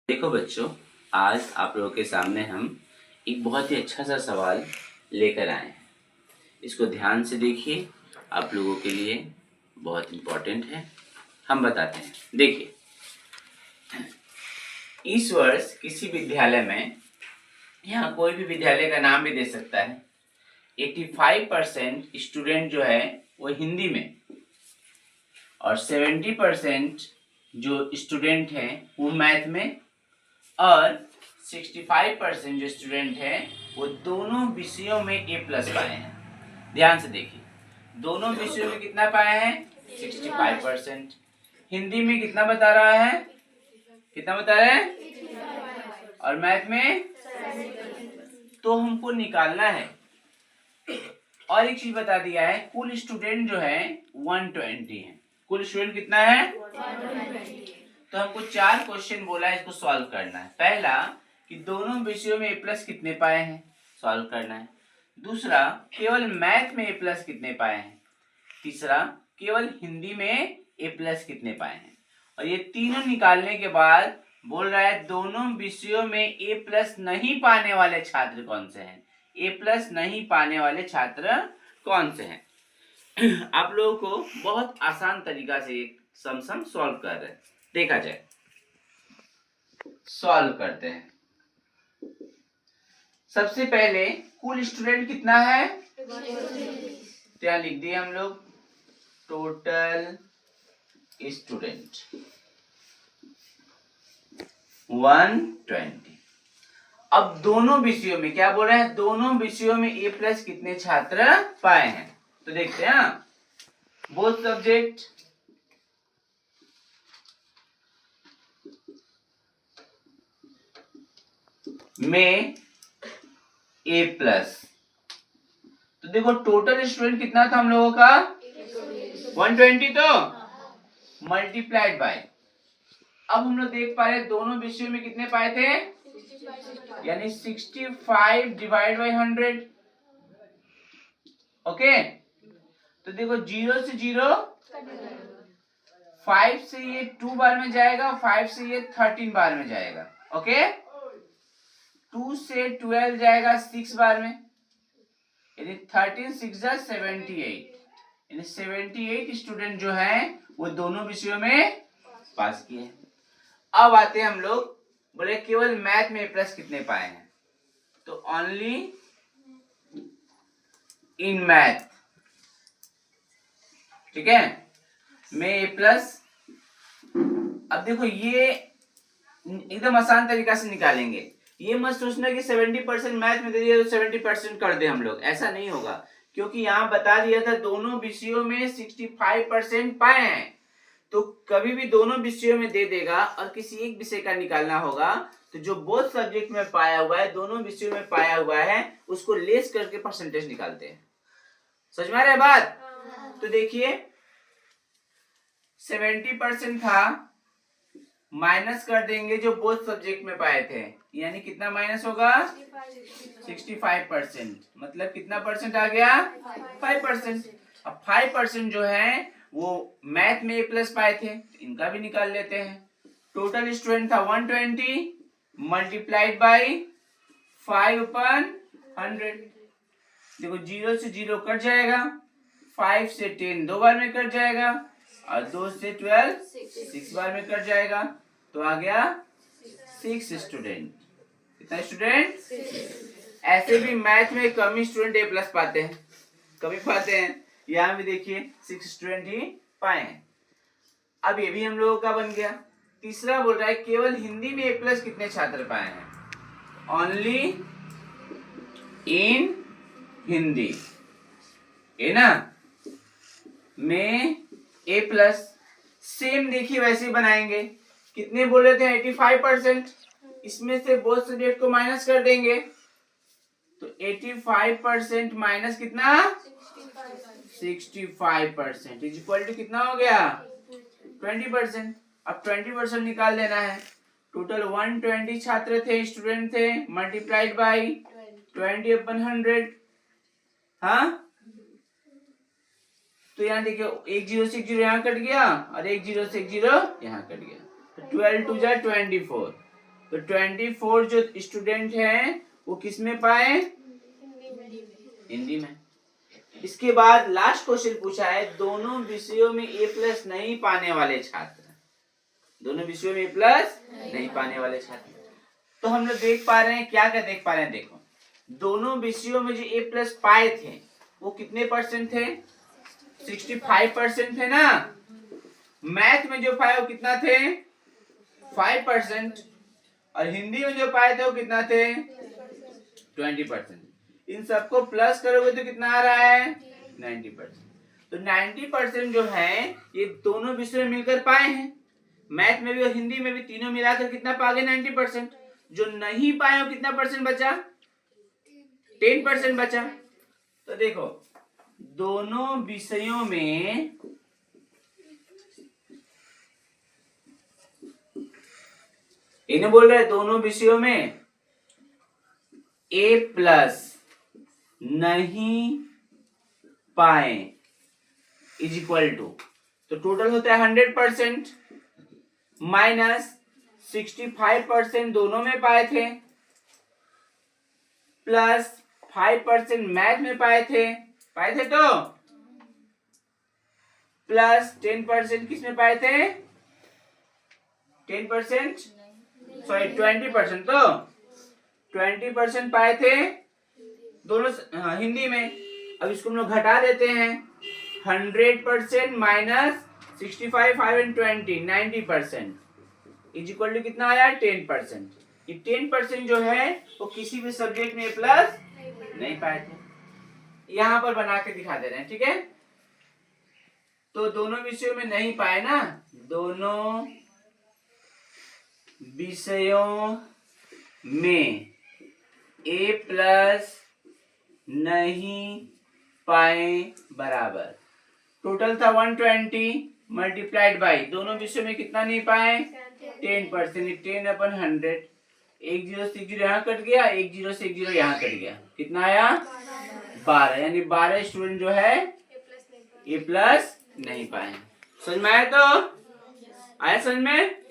देखो बच्चों, आज आप लोगों के सामने हम एक बहुत ही अच्छा सा सवाल लेकर आए हैं। इसको ध्यान से देखिए, आप लोगों के लिए बहुत इम्पोर्टेंट है। हम बताते हैं। देखिए, इस वर्ष किसी विद्यालय में, यहाँ कोई भी विद्यालय का नाम भी दे सकता है, 85% स्टूडेंट जो है वो हिंदी में और 70% जो स्टूडेंट हैं वो मैथ में और 65% जो स्टूडेंट हैं वो दोनों विषयों में A+ पाए हैं। ध्यान से देखिए, दोनों विषयों में कितना पाए हैं? 65%। हिंदी में कितना बता रहा है? कितना बता रहे हैं? और मैथ में? तो हमको निकालना है। और एक चीज बता दिया है, कुल स्टूडेंट जो है 120 है। कुल स्टूडेंट कितना है? 120। तो हमको 4 क्वेश्चन बोला है, इसको सॉल्व करना है। पहला कि दोनों विषयों में A+ कितने पाए हैं, सॉल्व करना है। दूसरा, केवल मैथ में A+ कितने पाए हैं। तीसरा, केवल हिंदी में A+ कितने पाए हैं। और ये तीनों निकालने के बाद बोल रहा है दोनों विषयों में A+ नहीं पाने वाले छात्र कौन से हैं। A+ नहीं पाने वाले छात्र कौन से हैं। आप लोगों को बहुत आसान तरीका से सम सॉल्व कर रहे हैं। देखा जाए, सॉल्व करते हैं। सबसे पहले कुल स्टूडेंट कितना है? तो यहाँ लिख दिए हम लोग टोटल स्टूडेंट 120। अब दोनों विषयों में क्या बोल रहे हैं? दोनों विषयों में A+ कितने छात्र पाए हैं। तो देखते हैं, बोथ सब्जेक्ट में A+। तो देखो टोटल स्टूडेंट कितना था हम लोगों का? 120। तो मल्टीप्लाइड बाय, अब हम लोग देख पा रहे हैं दोनों विषयों में कितने पाए थे, यानी 65 डिवाइड बाय 100। ओके, तो देखो 0 से 0, 5 से ये 2 बार में जाएगा, 5 से ये 13 बार में जाएगा। ओके, 2 से 12 जाएगा 6 बार में, यानी 13 6 78। यानी 78 स्टूडेंट जो हैं वो दोनों विषयों में पास किए। अब आते हैं हम लोग, बोले केवल मैथ में A+ कितने पाए हैं। तो ओनली इन मैथ, ठीक है, में A+। अब देखो ये एकदम आसान तरीका से निकालेंगे। ये मत सोचना कि 70% मैथ में दे दिया तो 70% कर दे हम लोग, ऐसा नहीं होगा, क्योंकि यहाँ बता दिया था दोनों विषयों में 65% पाए हैं। तो कभी भी दोनों विषयों में दे देगा और किसी एक विषय का निकालना होगा, तो जो बोथ सब्जेक्ट में पाया हुआ है, दोनों विषयों में पाया हुआ है, उसको लेस करके परसेंटेज निकालते हैं। समझ में आ रहा है बात? तो देखिए 70% था, माइनस कर देंगे जो बोथ सब्जेक्ट में पाए थे, यानी कितना माइनस होगा? 65%। मतलब कितना परसेंट आ गया? 5%। अब 5% जो है वो मैथ में A+ पाए थे, इनका भी निकाल लेते हैं। टोटल स्टूडेंट था 120 मल्टीप्लाइड बाय 5/100। देखो 0 से 0 कट जाएगा, 5 से 10 2 बार में कट जाएगा और 2 से 12 6 बार में कट जाएगा। तो आ गया 6 स्टूडेंट। कितना स्टूडेंट? ऐसे भी मैथ में कम ही स्टूडेंट A+ पाते हैं, कभी पाते हैं। यहाँ भी देखिए 6 स्टूडेंट ही पाए हैं। अब ये भी हम लोगों का बन गया। तीसरा बोल रहा है केवल हिंदी में A+ कितने छात्र पाए हैं। ओनली इन हिंदी, है ना, में A+। सेम देखिए वैसे ही बनाएंगे। कितने बोल रहे थे? 85%। इसमें से बोथ सब्जेक्ट को माइनस कर देंगे, तो 85% माइनस कितना? 65% इज इक्वल टू कितना हो गया? 20%। अब 20% निकाल देना है। टोटल 120 छात्र थे, स्टूडेंट थे, मल्टीप्लाइड बाई 20/100। हाँ, तो यहाँ देखिए 1 0 से 1 0 यहाँ कट गया और 1 0 से 1 0 यहाँ कट गया। 12 2 जा 24, तो 24 जो स्टूडेंट हैं वो किस में पाए? हिंदी में। इसके बाद लास्ट क्वेश्चन पूछा है, दोनों विषयों में A+ नहीं पाने वाले छात्र, दोनों विषयों में A+ नहीं पाने वाले छात्र। तो हम लोग देख पा रहे हैं, क्या क्या देख पा रहे हैं, देखो दोनों विषयों में जो A+ पाए थे वो कितने परसेंट थे? 65% थे ना। मैथ में जो पाए वो कितना थे? 5%। और हिंदी में जो पाए थे वो कितना थे? 20%। इन सबको प्लस करोगे तो कितना आ रहा है? 90%। तो 90% जो है ये दोनों विषयों में मिलकर पाए हैं, मैथ में भी और हिंदी में भी, तीनों मिलाकर कितना पा गए? 90%। जो नहीं पाए वो कितना परसेंट बचा? 10% बचा। तो देखो दोनों विषयों में इन्हें बोल रहे हैं, दोनों विषयों में A+ नहीं पाए इज इक्वल टू, तो टोटल होता है 100% माइनस 65% दोनों में पाए थे प्लस 5% मैथ में पाए थे तो प्लस 10% किस में पाए थे? 10%, सॉरी 20%, तो 20% पाए थे दोनों हिंदी में। अब इसको हम लोग घटा देते हैं, 100% minus 65, 5 and 20, 90% is equal to कितना आया? 10%। ये 10% जो है वो किसी भी सब्जेक्ट में A+ नहीं पाए थे। यहां पर बना के दिखा दे रहे हैं, ठीक है। तो दोनों विषयों में नहीं पाए ना, दोनों विषयों में A+ नहीं पाए बराबर टोटल था 120 मल्टीप्लाइड बाई दोनों विषयों में कितना नहीं पाए? 10%। 10/100, 1 0 से 1 0 यहाँ कट गया, 1 0 से 1 0 यहाँ कट गया, कितना आया? 12। यानी 12 स्टूडेंट जो है A+ नहीं पाए। समझ में आया? तो आया समझ में?